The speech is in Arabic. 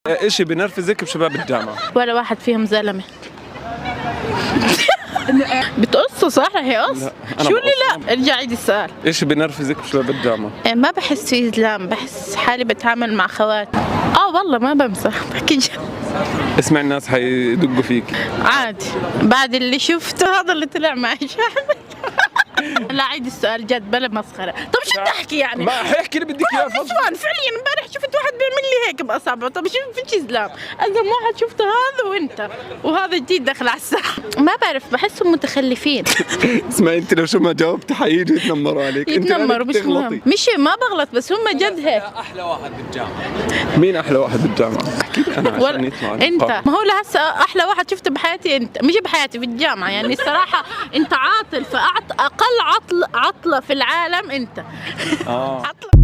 اشي بنرفزك بشباب الجامعة؟ ولا واحد فيهم زلمة. بتقص صح؟ هي قص؟ شو اللي لا؟ ارجع عيد السؤال. اشي بنرفزك بشباب الجامعة؟ ما بحس في زلام، بحس حالي بتعامل مع خوات. والله ما بمزح، بحكي جد. اسمع الناس حيدقوا فيك. عادي، بعد اللي شفته هذا اللي طلع معي شو اعمل؟ لا عيد السؤال جد بلا مسخرة. طب شو بدي احكي يعني؟ ما حيحكي اللي بدك اياه. نسوان فعليا امبارح شفت واحد بيعمل لي هيك باصابعه. طب شو في زلام؟ اذم واحد شفته هذا وانت، وهذا جديد دخل على الساحه. ما بعرف، بحسهم متخلفين. اسمعي انت لو شو ما جاوبت حييجوا يتنمروا عليك. يتنمروا مش مهم. مش ما بغلط، بس هم جد هيك. احلى واحد بالجامعه. مين احلى واحد بالجامعه؟ احكي لي انا عشان يطلع انت. ما هو لهسه احلى واحد شفته بحياتي انت، مش بحياتي في الجامعه يعني. الصراحه انت عاطل، فاقل عطله في العالم انت. عطله.